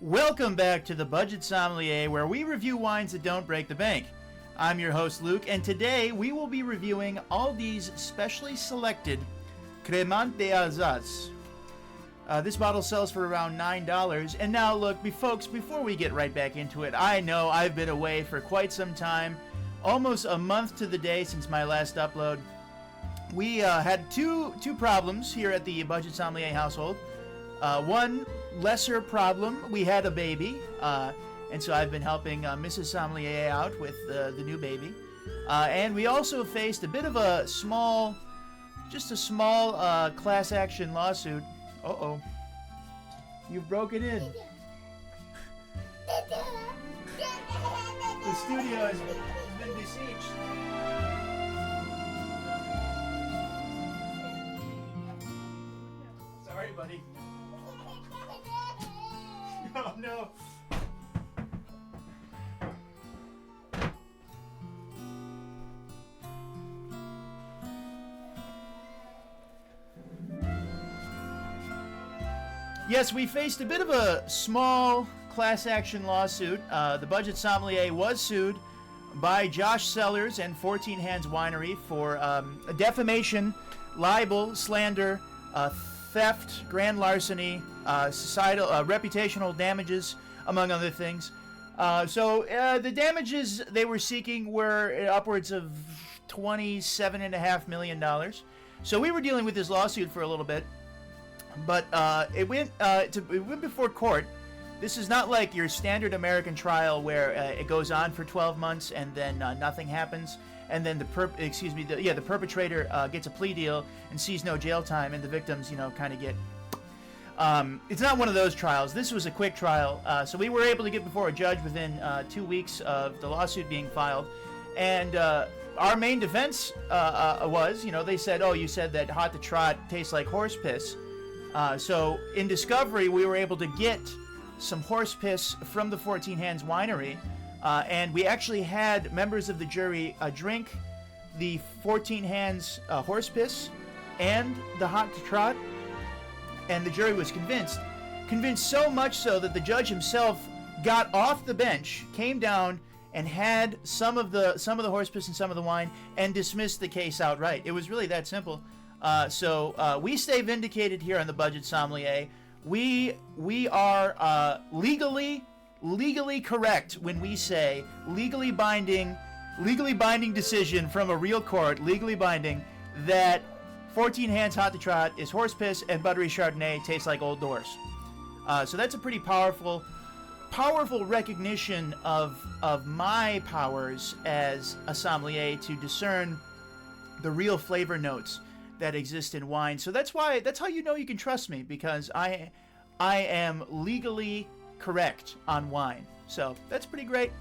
Welcome back to the Budget Sommelier, where we review wines that don't break the bank. I'm your host, Luke, and today we will be reviewing Aldi's specially selected Crémant d'Alsace. This bottle sells for around $9. And now, look, folks, before we get right back into it, I know I've been away for quite some time, almost a month to the day since my last upload. We had two problems here at the Budget Sommelier household. One lesser problem, we had a baby, and so I've been helping Mrs. Sommelier out with the new baby. And we also faced a bit of a small class action lawsuit. Uh-oh. You've broken in. The studio has been besieged. Sorry, buddy. Oh, no. Yes, we faced a bit of a small class action lawsuit. The Budget Sommelier was sued by Josh Sellers and 14 Hands Winery for defamation, libel, slander, theft, grand larceny, societal, reputational damages, among other things. So the damages they were seeking were upwards of $27.5 million. So we were dealing with this lawsuit for a little bit, but it went before court. This is not like your standard American trial where it goes on for 12 months and then nothing happens, and then the perpetrator gets a plea deal and sees no jail time, and the victims, kind of get. It's not one of those trials. This was a quick trial, so we were able to get before a judge within 2 weeks of the lawsuit being filed, and our main defense was, they said, "Oh, you said that hot to trot tastes like horse piss." So in discovery, we were able to get some horse piss from the 14 Hands Winery, and we actually had members of the jury drink the 14 Hands horse piss and the hot to trot, and the jury was convinced so much so that the judge himself got off the bench, came down, and had some of the horse piss and some of the wine, and dismissed the case outright. It was really that simple. So we stay vindicated here on the Budget Sommelier. We are legally correct when we say legally binding decision from a real court, legally binding, that 14 Hands Hot to Trot is horse piss and buttery Chardonnay tastes like old doors. So that's a pretty powerful recognition of my powers as a sommelier to discern the real flavor notes that exist in wine. So that's how you know you can trust me, because I am legally correct on wine. So that's pretty great.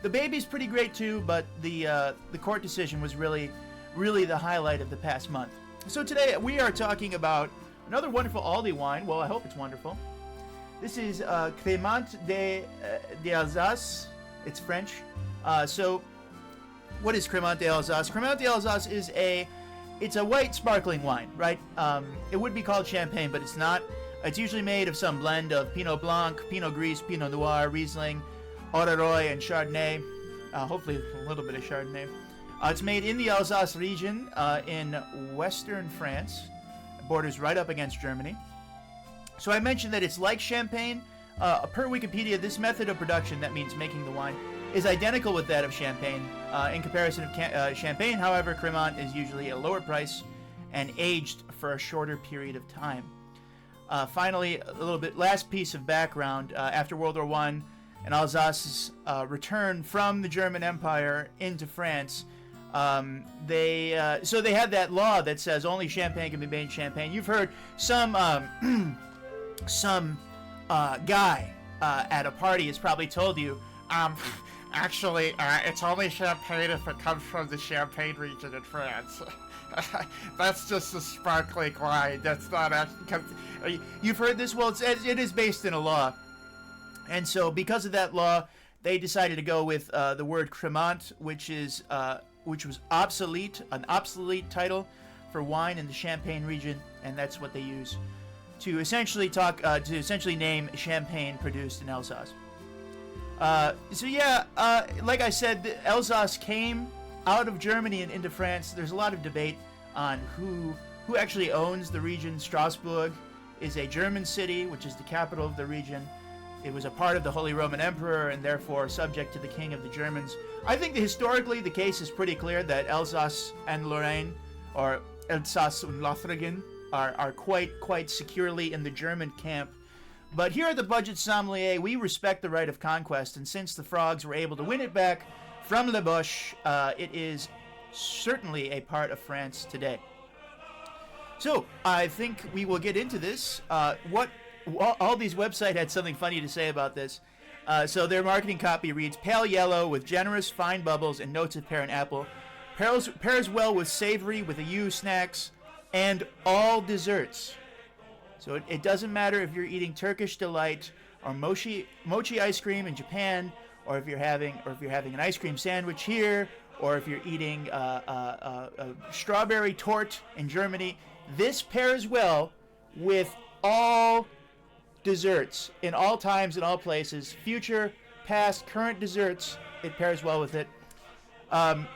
The baby's pretty great too, but the court decision was really the highlight of the past month. So today we are talking about another wonderful Aldi wine. Well, I hope it's wonderful. This is Crémant d'Alsace. It's French. So what is Crémant d'Alsace? Crémant d'Alsace is it's a white sparkling wine, right? It would be called champagne, but it's not. It's usually made of some blend of Pinot Blanc, Pinot Gris, Pinot Noir, Riesling, Haut-Roi, and Chardonnay. Hopefully a little bit of Chardonnay. It's made in the Alsace region in western France. It borders right up against Germany. So I mentioned that it's like champagne. Per Wikipedia, this method of production, that means making the wine, is identical with that of champagne. In comparison of champagne, however, Crémant is usually a lower price and aged for a shorter period of time. Finally, a little bit last piece of background. After World War I and Alsace's return from the German Empire into France, they had that law that says only champagne can be made in Champagne. You've heard some guy at a party has probably told you, actually, it's only champagne if it comes from the Champagne region in France. That's just a sparkling wine. That's not actually. You've heard this? Well, it is based in a law, and so because of that law, they decided to go with the word Crémant, which was obsolete, an obsolete title for wine in the Champagne region, and that's what they use to essentially name champagne produced in Alsace. Like I said, Alsace came out of Germany and into France. There's a lot of debate on who actually owns the region. Strasbourg is a German city, which is the capital of the region. It was a part of the Holy Roman Emperor and therefore subject to the King of the Germans. I think that historically the case is pretty clear that Alsace and Lorraine, or Alsace und Lothringen, are quite securely in the German camp. But here at the Budget Sommelier, we respect the right of conquest, and since the Frogs were able to win it back from Le Bosch, it is certainly a part of France today. So, I think we will get into this. Aldi's website had something funny to say about this. So their marketing copy reads, pale yellow with generous fine bubbles and notes of pear and apple. Pairs well with savory with a U snacks and all desserts. So it doesn't matter if you're eating Turkish delight or mochi ice cream in Japan, or if you're having an ice cream sandwich here, or if you're eating a strawberry torte in Germany. This pairs well with all desserts in all times, in all places, future, past, current desserts. It pairs well with it.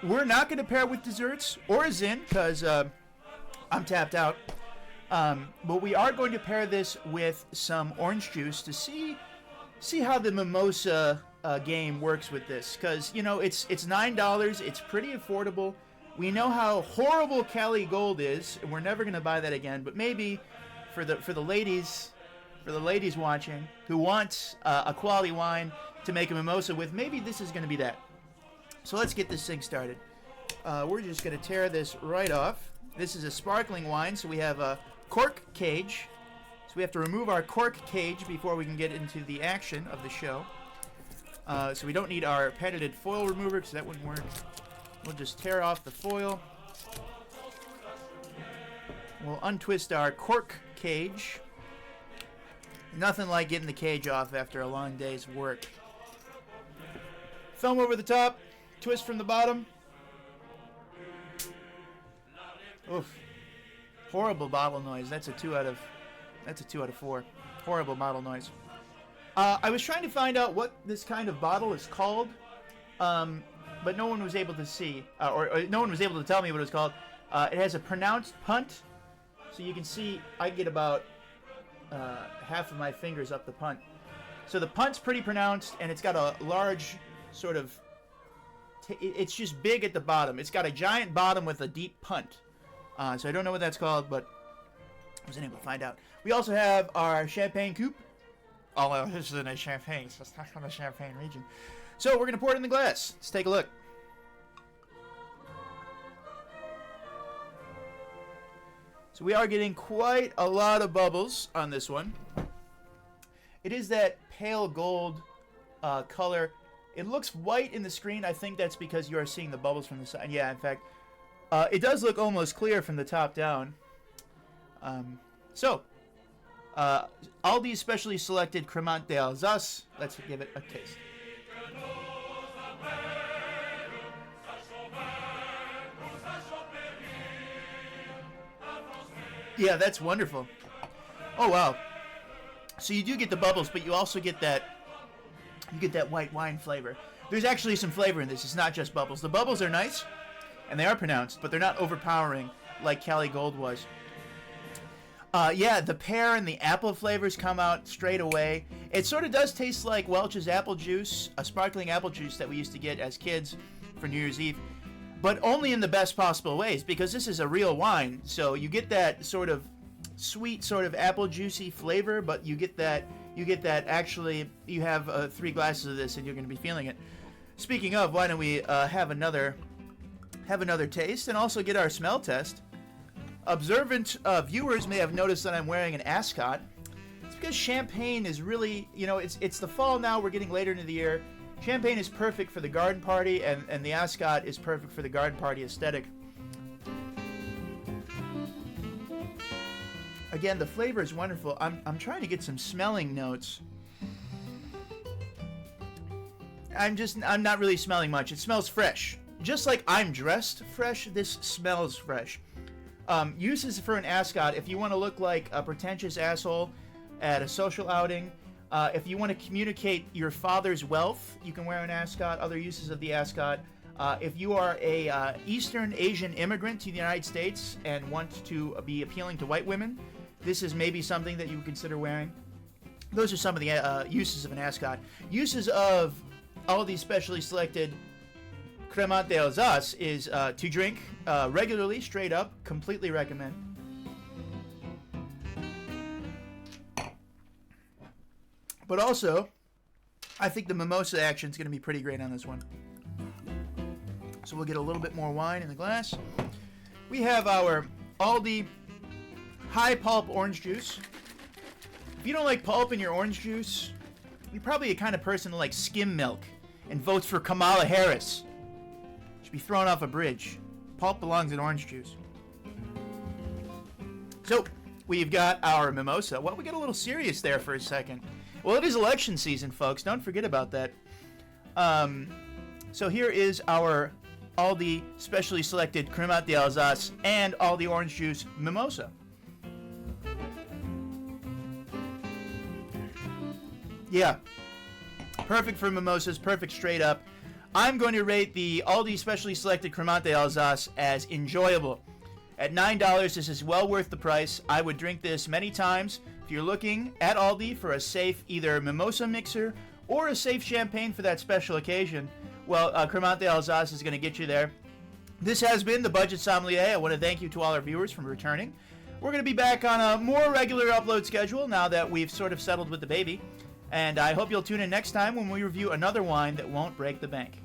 We're not going to pair with desserts or Zin because I'm tapped out. But we are going to pair this with some orange juice to see how the mimosa game works with this. Because it's $9. It's pretty affordable. We know how horrible Cali Gold is, and we're never going to buy that again. But maybe for the ladies watching who want a quality wine to make a mimosa with, maybe this is going to be that. So let's get this thing started. We're just going to tear this right off. This is a sparkling wine, so we have a cork cage. So we have to remove our cork cage before we can get into the action of the show. So we don't need our patented foil remover because that wouldn't work. We'll just tear off the foil. We'll untwist our cork cage. Nothing like getting the cage off after a long day's work. Film over the top, twist from the bottom. Oof. Horrible bottle noise. That's a 2 out of 4. Horrible bottle noise. I was trying to find out what this kind of bottle is called, but no one was able to see, or no one was able to tell me what it's called. It has a pronounced punt, so you can see I get about half of my fingers up the punt. So the punt's pretty pronounced, and it's got a large sort of... it's just big at the bottom. It's got a giant bottom with a deep punt. So I don't know what that's called, but I wasn't able to find out. We also have our champagne coupe. Although this isn't a champagne, so it's not from the Champagne region. So we're going to pour it in the glass. Let's take a look. So we are getting quite a lot of bubbles on this one. It is that pale gold color. It looks white in the screen. I think that's because you are seeing the bubbles from the side. Yeah, in fact, it does look almost clear from the top down. Aldi specially selected Crémant d'Alsace. Let's give it a taste. Yeah, that's wonderful. Oh wow. So you do get the bubbles, but you also get that white wine flavor. There's actually some flavor in this. It's not just bubbles. The bubbles are nice, and they are pronounced, but they're not overpowering like Cali Gold was. The pear and the apple flavors come out straight away. It sort of does taste like Welch's apple juice, a sparkling apple juice that we used to get as kids for New Year's Eve, but only in the best possible ways, because this is a real wine. So you get that sort of sweet, sort of apple juicy flavor, but you get that actually, you have 3 glasses of this and you're going to be feeling it. Speaking of, why don't we have another taste and also get our smell test. Observant viewers may have noticed that I'm wearing an ascot. It's because champagne is really, it's the fall now, we're getting later into the year. Champagne is perfect for the garden party, and the ascot is perfect for the garden party aesthetic. Again, the flavor is wonderful. I'm trying to get some smelling notes. I'm not really smelling much. It smells fresh. Just like I'm dressed fresh, this smells fresh. Uses for an ascot: if you want to look like a pretentious asshole at a social outing, if you want to communicate your father's wealth, you can wear an ascot. Other uses of the ascot: if you are a Eastern Asian immigrant to the United States and want to be appealing to white women, this is maybe something that you would consider wearing. Those are some of the uses of an ascot. Uses of all these specially selected Crémant d'Alsace is to drink regularly, straight up, completely recommend. But also, I think the mimosa action is going to be pretty great on this one. So we'll get a little bit more wine in the glass. We have our Aldi high pulp orange juice. If you don't like pulp in your orange juice, you're probably the kind of person who likes skim milk and votes for Kamala Harris. Should be thrown off a bridge. Pulp belongs in orange juice. So, we've got our mimosa. Well, we got a little serious there for a second. Well, it is election season, folks. Don't forget about that. So here is our Aldi specially selected Crémant d'Alsace and Aldi orange juice mimosa. Yeah, perfect for mimosas, perfect straight up. I'm going to rate the Aldi specially selected Crémant d'Alsace as enjoyable. At $9, this is well worth the price. I would drink this many times. If you're looking at Aldi for a safe either mimosa mixer or a safe champagne for that special occasion, well, Crémant d'Alsace is going to get you there. This has been the Budget Sommelier. I want to thank you to all our viewers for returning. We're going to be back on a more regular upload schedule now that we've sort of settled with the baby. And I hope you'll tune in next time when we review another wine that won't break the bank.